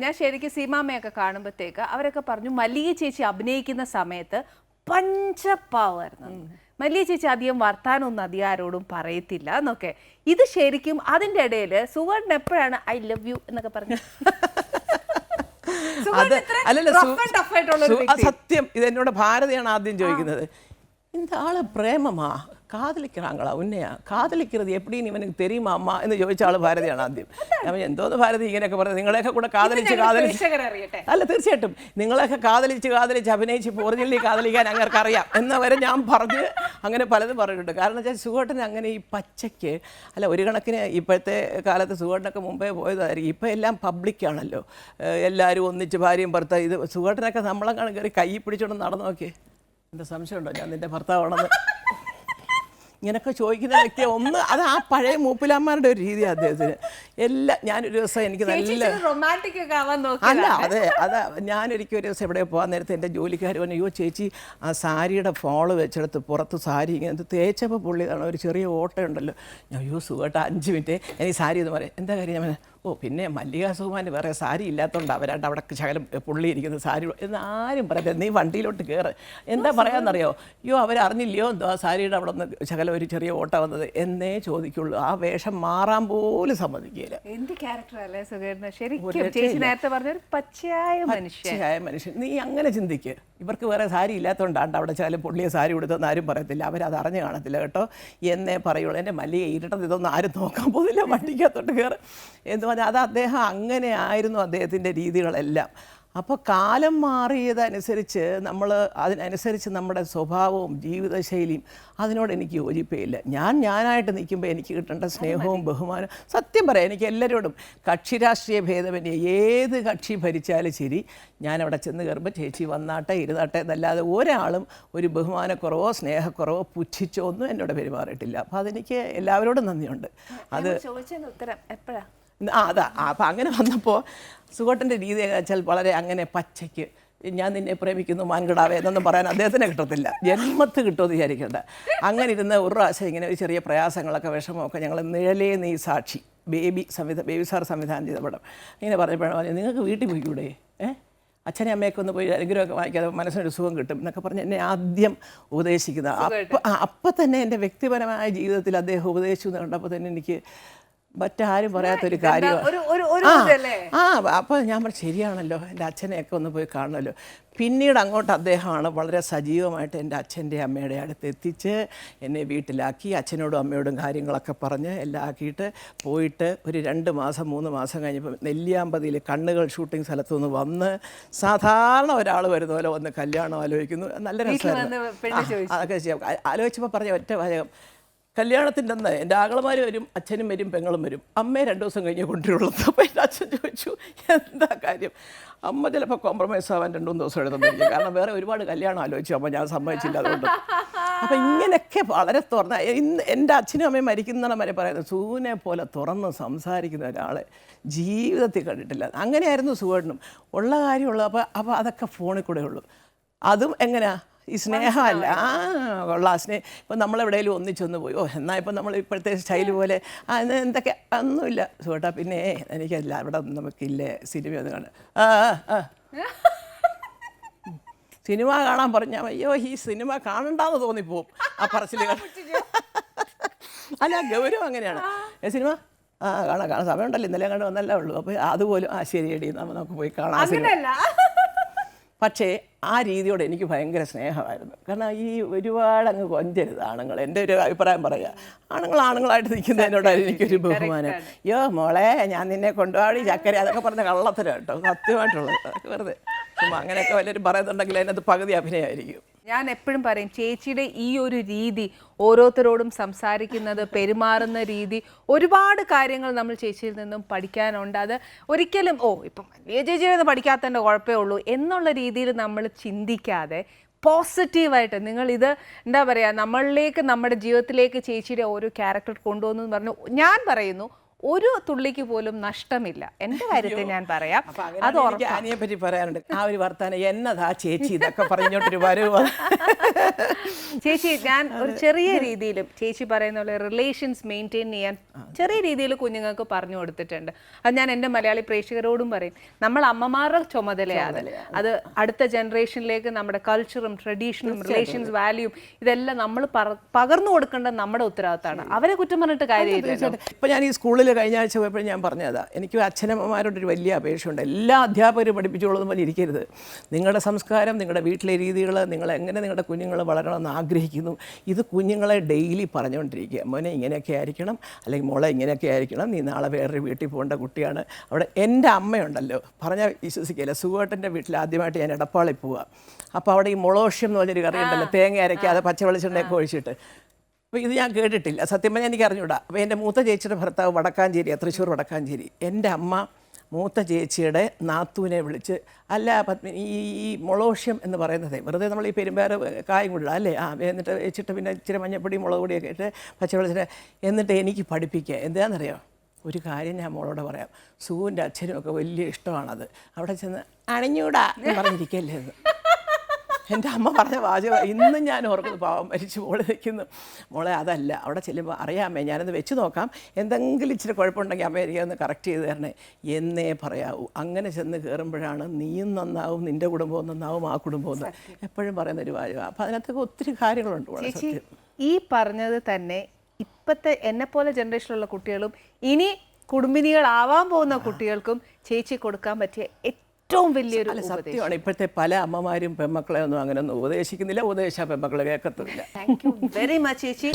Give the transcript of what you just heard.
ഞാൻ ശരിക്കും സീമാമ്മയൊക്കെ കാണുമ്പോഴത്തേക്ക് അവരൊക്കെ പറഞ്ഞു മല്ലിക ചേച്ചി അഭിനയിക്കുന്ന സമയത്ത് പഞ്ചപാവായിരുന്നു. മല്ലിക ചേച്ചി അധികം വർത്താനൊന്നും അധികാരോടും പറയത്തില്ല എന്നൊക്കെ. ഇത് ശരിക്കും അതിൻ്റെ ഇടയിൽ സുവർണ്ണ എപ്പോഴാണ് ഐ ലവ് യു എന്നൊക്കെ പറഞ്ഞു? സത്യം ഇത് എന്നോട് ഭാരതിയാണ് ആദ്യം ചോദിക്കുന്നത്. இந்த ஆளு பிரேமமா காதலிக்கிறாங்களா உன்னையா காதலிக்கிறது எப்படின்னு இவனுக்கு தெரியுமா அம்மா എന്ന് ചോദിച്ച ആൾ ഭാരതിയാണ് ആദ്യം. ഞാൻ എന്തോന്ന് ഭാരതി ഇങ്ങനെയൊക്കെ പറഞ്ഞത്, നിങ്ങളെയൊക്കെ കൂടെ കാതലിച്ച് അല്ല തീർച്ചയായിട്ടും നിങ്ങളെയൊക്കെ കാതലിച്ച് അഭിനയിച്ച് ഒറിജിനലി കാതലിക്കാൻ അങ്ങർക്ക് അറിയാം എന്നവരെ ഞാൻ പറഞ്ഞ് അങ്ങനെ പലതും പറഞ്ഞിട്ടുണ്ട്. കാരണം വെച്ചാൽ സുഖേട്ടൻ അങ്ങനെ ഈ പച്ചയ്ക്ക് അല്ല, ഒരു കണക്കിന് ഇപ്പോഴത്തെ കാലത്ത് സുഖേട്ടനൊക്കെ മുമ്പേ പോയതായിരിക്കും. ഇപ്പം എല്ലാം പബ്ലിക്കാണല്ലോ, എല്ലാവരും ഒന്നിച്ച് ഭാര്യയും ഭർത്താവ്. ഇത് സുഖേട്ടനൊക്കെ നമ്മളെ കയറി കൈ പിടിച്ചോണ്ട് നടന്നു നോക്കിയേ. എന്താ സംശയമുണ്ടോ ഞാൻ നിൻ്റെ ഭർത്താവാണെന്ന് ഇങ്ങനെയൊക്കെ ചോദിക്കുന്ന വ്യക്തിയെ ഒന്ന് അത് ആ പഴയ മൂപ്പിലാന്മാരുടെ ഒരു രീതിയാണ് അദ്ദേഹത്തിന്. എല്ലാം ഞാനൊരു ദിവസം എനിക്ക് നല്ല അല്ല അതാ ഞാനൊരിക്കൽ ഒരു ദിവസം എവിടെ പോകാൻ നേരത്തെ എൻ്റെ ജോലിക്കാർ പറഞ്ഞു, അയ്യോ ചേച്ചി ആ സാരിയുടെ ഫോള് വെച്ചെടുത്ത് പുറത്ത് സാരി ഇങ്ങനെ തേച്ചപ്പോൾ പുള്ളിതാണ് ഒരു ചെറിയ ഓട്ടമുണ്ടല്ലോ. ഞാൻ അയ്യോ സുഖമായിട്ട് 5 മിനിറ്റ് എനിക്ക് സാരി എന്ന് പറയാം. എന്താ കാര്യം? ഞാൻ ഓ പിന്നെ മല്ലിക സുകുമാരന് വേറെ സാരി ഇല്ലാത്തതുകൊണ്ട് അവരാണ്ട് അവിടെ ശകലം പുള്ളി ഇരിക്കുന്ന സാരി എന്ന് ആരും പറയത്തില്ല. നീ വണ്ടിയിലോട്ട് കയറ്. എന്താ പറയാമെന്നറിയോ? അയ്യോ അവരറിഞ്ഞില്ലയോ എന്തോ ആ സാരിയുടെ അവിടെ നിന്ന് ശകലം ഒരു ചെറിയ ഓട്ട വന്നത് എന്നേ ചോദിക്കുള്ളൂ. ആ വേഷം മാറാൻ പോലും സമ്മതിക്കില്ല. എന്ത് ക്യാരക്ടറല്ലേ സുഖേട്ടന് ശരിക്കും. ചേച്ചി നേരത്തെ പറഞ്ഞൊരു പച്ചയായ മനുഷ്യൻ. നീ അങ്ങനെ ചിന്തിക്ക്. ഇവർക്ക് വേറെ സാരി ഇല്ലാത്തതുകൊണ്ടാണ്ട് അവിടെ ശകലം പുള്ളിയെ സാരി കൊടുത്തെന്ന് ആരും പറയത്തില്ല. അവരത് അറിഞ്ഞു കാണത്തില്ല കേട്ടോ എന്നേ പറയുള്ളൂ. എൻ്റെ മല്ലിക ഇരുട്ടത് ഇതൊന്നും ആരും നോക്കാൻ പോകുന്നില്ല, വണ്ടിക്കകത്തോട്ട് കയറ് എന്ന് പറഞ്ഞാൽ അത് അദ്ദേഹം അങ്ങനെ ആയിരുന്നു അദ്ദേഹത്തിൻ്റെ രീതികളെല്ലാം. അപ്പോൾ കാലം മാറിയതനുസരിച്ച് അതിനനുസരിച്ച് നമ്മുടെ സ്വഭാവവും ജീവിതശൈലിയും അതിനോട് എനിക്ക് യോജിപ്പേയില്ല. ഞാനായിട്ട് നിൽക്കുമ്പോൾ എനിക്ക് കിട്ടേണ്ട സ്നേഹവും ബഹുമാനവും സത്യം പറയാം എനിക്ക് എല്ലാവരോടും കക്ഷി രാഷ്ട്രീയ ഭേദമന്യേ ഏത് കക്ഷി ഭരിച്ചാലും ശരി ഞാനവിടെ ചെന്ന് കയറുമ്പോൾ ചേച്ചി വന്നാട്ടെ ഇരുന്നാട്ടെ എന്നല്ലാതെ ഒരാളും ഒരു ബഹുമാനക്കുറവോ സ്നേഹക്കുറവോ പുച്ഛിച്ചോ ഒന്നും എന്നോട് പെരുമാറിയിട്ടില്ല. അപ്പോൾ അതെനിക്ക് എല്ലാവരോടും നന്ദിയുണ്ട്. അത് ഉത്തരം എപ്പോഴാണ് അതാ. അപ്പം അങ്ങനെ വന്നപ്പോൾ സുഖേട്ടൻ്റെ രീതി വെച്ചാൽ വളരെ അങ്ങനെ പച്ചയ്ക്ക് ഞാൻ നിന്നെ പ്രേമിക്കുന്നു മാൻകിടാവേ എന്നൊന്നും പറയാൻ അദ്ദേഹത്തിന് കിട്ടത്തില്ല, ജന്മത്ത് കിട്ടുമെന്ന് വിചാരിക്കേണ്ട. അങ്ങനെ ഇരുന്ന് ഒരു പ്രാവശ്യം ഇങ്ങനെ ഒരു ചെറിയ പ്രയാസങ്ങളൊക്കെ വിഷമമൊക്കെ ഞങ്ങൾ നിഴലേ നീ സാക്ഷി ബേബി സാർ സംവിധാനം ചെയ്ത പടം ഇങ്ങനെ പറഞ്ഞപ്പോഴാണ് നിങ്ങൾക്ക് വീട്ടിൽ പോയിക്കൂടെ, അച്ഛനെ അമ്മയൊക്കെ ഒന്ന് പോയി അനുഗ്രഹമൊക്കെ വാങ്ങിക്കാതെ മനസ്സിനൊരു സുഖം കിട്ടും എന്നൊക്കെ പറഞ്ഞ് എന്നെ ആദ്യം ഉപദേശിക്കുന്നത്. അപ്പം തന്നെ എൻ്റെ വ്യക്തിപരമായ ജീവിതത്തിൽ അദ്ദേഹം ഉപദേശിച്ചു എന്ന് കണ്ടപ്പോൾ തന്നെ എനിക്ക് മറ്റാരും പറയാത്തൊരു കാര്യമാണ്. അപ്പോൾ ഞാൻ പറഞ്ഞു ശരിയാണല്ലോ, എൻ്റെ അച്ഛനെയൊക്കെ ഒന്ന് പോയി കാണണമല്ലോ. പിന്നീട് അങ്ങോട്ട് അദ്ദേഹമാണ് വളരെ സജീവമായിട്ട് എൻ്റെ അച്ഛൻ്റെ അമ്മയുടെ അടുത്ത് എത്തിച്ച് എന്നെ വീട്ടിലാക്കി അച്ഛനോടും അമ്മയോടും കാര്യങ്ങളൊക്കെ പറഞ്ഞ് എല്ലാം ആക്കിയിട്ട് പോയിട്ട് ഒരു 2 മാസം 3 മാസം കഴിഞ്ഞപ്പോൾ നെല്ലിയാമ്പതിയിൽ കണ്ണുകൾ ഷൂട്ടിംഗ് സ്ഥലത്തുനിന്ന് വന്ന് സാധാരണ ഒരാൾ വരുന്ന പോലെ വന്ന് കല്യാണം ആലോചിക്കുന്നു. നല്ല രസമായിരുന്നു. അതൊക്കെ ചെയ്യാം. ആലോചിച്ചപ്പോൾ പറഞ്ഞ ഒറ്റ വാചകം, കല്യാണത്തിൻ്റെ അന്ന് എൻ്റെ ആങ്ങളമാർ വരും, അച്ഛനും വരും, പെങ്ങളും വരും, അമ്മയെ 2 ദിവസം കഴിഞ്ഞ് കൊണ്ടുവരുള്ളൂ. അപ്പോൾ എൻ്റെ അച്ഛൻ ചോദിച്ചു എന്താ കാര്യം? അമ്മ ചിലപ്പോൾ കോംപ്രമൈസ് ആവാൻ 2-3 ദിവസം എടുത്തുന്നില്ല, കാരണം വേറെ ഒരുപാട് കല്യാണം ആലോചിച്ചു. അപ്പോൾ ഞാൻ സമ്മതിച്ചില്ല അതുകൊണ്ട്. അപ്പോൾ ഇങ്ങനെയൊക്കെ വളരെ തുറന്ന എൻ്റെ അച്ഛനും അമ്മയും മരിക്കുന്നതാണ് വരെ പറയുന്നത് സൂനെ പോലെ തുറന്ന് സംസാരിക്കുന്ന ഒരാളെ ജീവിതത്തിൽ കണ്ടിട്ടില്ല. അങ്ങനെയായിരുന്നു സുഖേട്ടനും. ഉള്ള കാര്യമുള്ളൂ. അപ്പോൾ അതൊക്കെ ഫോണിൽ കൂടെ ഉള്ളൂ. അതും എങ്ങനെയാ ഈ സ്നേഹമല്ല ഉള്ള സ്നേഹം. ഇപ്പം നമ്മളെവിടെയെങ്കിലും ഒന്നിച്ചൊന്ന് പോയി എന്നാൽ ഇപ്പം നമ്മൾ ഇപ്പോഴത്തെ സ്റ്റൈൽ പോലെ എന്തൊക്കെ ഒന്നുമില്ല സുഖേട്ടാ. പിന്നെ എനിക്കല്ല അവിടെ നമുക്കില്ലേ സിനിമയൊന്നും കാണാൻ സിനിമ കാണാൻ പറഞ്ഞാൽ അയ്യോ ഈ സിനിമ കാണണ്ടെന്ന് തോന്നിപ്പോവും ആ പറച്ചിൽ. അല്ല ഗൗരവം അങ്ങനെയാണ്. സിനിമ കാണാൻ സമയമുണ്ടല്ലോ, ഇന്നലെ കണ്ട് വന്നല്ലേ ഉള്ളൂ. അപ്പോൾ അതുപോലും ശരിയടി നമുക്ക് പോയി കാണാം സിനിമ. പക്ഷേ ആ രീതിയോട് എനിക്ക് ഭയങ്കര സ്നേഹമായിരുന്നു. കാരണം ഈ ഒരുപാട് അങ്ങ് കൊഞ്ചരുത് ആണുങ്ങൾ. എൻ്റെ ഒരു അഭിപ്രായം പറയുക, ആണുങ്ങളായിട്ട് നിൽക്കുന്നതിനോടാണ് എനിക്കൊരു ബഹുമാനം. യോ മോളെ ഞാൻ നിന്നെ കൊണ്ടുപോയി ചക്കര അതൊക്കെ പറഞ്ഞ കള്ളത്തരം കേട്ടോ, സത്യമായിട്ടുള്ളത്. അതൊക്കെ വെറുതെ ചുമ്മാ അങ്ങനെയൊക്കെ വല്ലവരും പറയുന്നുണ്ടെങ്കിൽ അതിനകത്ത് പകുതി അഭിനയമായിരിക്കും. ഞാൻ എപ്പോഴും പറയും ചേച്ചിയുടെ ഈ ഒരു രീതി, ഓരോരുത്തരോടും സംസാരിക്കുന്നത്, പെരുമാറുന്ന രീതി, ഒരുപാട് കാര്യങ്ങൾ നമ്മൾ ചേച്ചിയിൽ നിന്നും പഠിക്കാനുണ്ട്. അത് ഒരിക്കലും ഇപ്പം വലിയ ചേച്ചിയിൽ പഠിക്കാത്തതിൻ്റെ കുഴപ്പമേ ഉള്ളൂ എന്നുള്ള രീതിയിൽ നമ്മൾ ചിന്തിക്കാതെ പോസിറ്റീവായിട്ട് നിങ്ങളിത് എന്താ പറയുക നമ്മളിലേക്ക് നമ്മുടെ ജീവിതത്തിലേക്ക് ചേച്ചിയുടെ ഓരോ ക്യാരക്ടർ കൊണ്ടുവന്നു എന്ന് പറഞ്ഞു. ഞാൻ പറയുന്നു ഒരു തുള്ളിക്ക് പോലും നഷ്ടമില്ല. എൻ്റെ കാര്യത്തിൽ ഞാൻ പറയാം, അത് എനിക്ക് അനിയെ പറ്റി പറയാനുണ്ട്. ആ ഒരു വർത്താനം എന്നതാ ചേച്ചി ഇതൊക്കെ പറഞ്ഞോട്ടൊരു വരവ്. ചേച്ചി ഞാൻ ഒരു ചെറിയ രീതിയിലും ചേച്ചി പറയുന്ന പോലെ റിലേഷൻസ് മെയിൻറ്റെയിൻ ചെയ്യാൻ ചെറിയ രീതിയിൽ കുഞ്ഞുങ്ങൾക്ക് പറഞ്ഞു കൊടുത്തിട്ടുണ്ട്. അത് ഞാൻ എൻ്റെ മലയാളി പ്രേക്ഷകരോടും പറയും. നമ്മൾ അമ്മമാരുടെ ചുമതലയാണ് അത്. അടുത്ത ജനറേഷനിലേക്ക് നമ്മുടെ കൾച്ചറും ട്രഡീഷനും റിലേഷൻസ് വാല്യൂയും ഇതെല്ലാം നമ്മൾ പകർന്നു കൊടുക്കേണ്ടത് നമ്മുടെ ഉത്തരവാദിത്തമാണ്. അവരെ കുറ്റം പറഞ്ഞിട്ട് കാര്യമില്ല. ഇപ്പം ഞാൻ ഈ സ്കൂളിൽ കഴിഞ്ഞ ആഴ്ച പോയപ്പോഴും ഞാൻ പറഞ്ഞതാ, എനിക്ക് അച്ഛനമ്മമാരോടൊരു വലിയ അപേക്ഷയുണ്ട്. എല്ലാ അധ്യാപകരും പഠിപ്പിച്ചോളൂന്ന് പോലെ ഇരിക്കരുത്. നിങ്ങളുടെ സംസ്കാരം, നിങ്ങളുടെ വീട്ടിലെ രീതികൾ, നിങ്ങൾ എങ്ങനെ നിങ്ങളുടെ കുഞ്ഞുങ്ങൾ വളരണമെന്ന് ആഗ്രഹിക്കുന്നു, ഇത് കുഞ്ഞുങ്ങളെ ഡെയിലി പറഞ്ഞുകൊണ്ടിരിക്കുക. മോനെ ഇങ്ങനെയൊക്കെ ആയിരിക്കണം, അല്ലെങ്കിൽ മോളെ ഇങ്ങനെയൊക്കെ ആയിരിക്കണം, നീ നാളെ വേറൊരു വീട്ടിൽ പോകേണ്ട കുട്ടിയാണ്. അവിടെ എൻ്റെ അമ്മയുണ്ടല്ലോ, പറഞ്ഞാൽ വിശ്വസിക്കില്ല, സുഖേട്ടൻ്റെ വീട്ടിൽ ആദ്യമായിട്ട് ഞാൻ എടപ്പാളിൽ പോവുക. അപ്പോൾ അവിടെ ഈ മൊളോഷ്യം എന്ന് പറഞ്ഞൊരു കറി ഉണ്ടല്ലോ, തേങ്ങ അരയ്ക്കാതെ പച്ച വെളിച്ചെണ്ണയൊക്കെ ഒഴിച്ചിട്ട്. അപ്പോൾ ഇത് ഞാൻ കേട്ടിട്ടില്ല, സത്യം പറഞ്ഞാൽ എനിക്ക് അറിഞ്ഞൂടാ. അപ്പോൾ എൻ്റെ മൂത്ത ചേച്ചിയുടെ ഭർത്താവ് വടക്കാഞ്ചേരി, തൃശ്ശൂർ വടക്കാഞ്ചേരി. എൻ്റെ അമ്മ മൂത്ത ചേച്ചിയുടെ നാത്തൂനെ വിളിച്ച്, അല്ല പത്മിനി, ഈ മൊളോഷ്യം എന്ന് പറയുന്നത് വെറുതെ നമ്മൾ ഈ പെരുമ്പാറ് കായും കൂടില്ല അല്ലേ, എന്നിട്ട് വെച്ചിട്ട് പിന്നെ ഇച്ചിരി മഞ്ഞപ്പൊടി മുളക് പൊടിയൊക്കെ ഇട്ട് പച്ചവെളിച്ചിട്ട് എന്നിട്ട് എനിക്ക് പഠിപ്പിക്കുക. എന്താണെന്നറിയോ, ഒരു കാര്യം ഞാൻ മോളോട് പറയാം, സൂവിൻ്റെ അച്ഛനും ഒക്കെ വലിയ ഇഷ്ടമാണത്. അവിടെ ചെന്ന് അണിഞ്ഞൂടാ എന്ന് പറഞ്ഞിരിക്കല്ലേ എന്ന് എൻ്റെ അമ്മ പറഞ്ഞ വാചകം ഇന്നും ഞാൻ ഓർക്കുന്നു. പാവം മരിച്ചു മോളെ നിൽക്കുന്നു. മോളെ അതല്ല, അവിടെ ചെല്ലുമ്പോൾ അറിയാമേ, ഞാനത് വെച്ച് നോക്കാം, എന്തെങ്കിലും ഇച്ചിരി കുഴപ്പമുണ്ടെങ്കിൽ അമ്മ എനിക്കൊന്ന് കറക്റ്റ് ചെയ്ത് തരണേ എന്നേ പറയാവൂ. അങ്ങനെ ചെന്ന് കയറുമ്പോഴാണ് നീയും നന്നാവും, നിൻ്റെ കുടുംബവും നന്നാവും, ആ കുടുംബവും എപ്പോഴും പറയുന്നൊരു വാചകം. അപ്പോൾ അതിനകത്തൊക്കെ ഒത്തിരി കാര്യങ്ങളുണ്ട്. വളരെ സത്യം. ഈ പറഞ്ഞത് തന്നെ ഇപ്പോഴത്തെ എന്നെപ്പോലെ ജനറേഷനിലുള്ള കുട്ടികളും ഇനി കുടുംബിനികളാവാൻ പോകുന്ന കുട്ടികൾക്കും ചേച്ചി കൊടുക്കാൻ പറ്റിയ ഏറ്റവും വലിയൊരു സത്യമാണ്. ഇപ്പോഴത്തെ പല അമ്മമാരും പെൺമക്കളെ ഒന്നും അങ്ങനെ ഒന്നും ഉപദേശിക്കുന്നില്ല, ഉപദേശിച്ച പെൺമക്കളെ കേൾക്കത്തില്ല. താങ്ക് യു വെരി മച്ച് ചേച്ചി.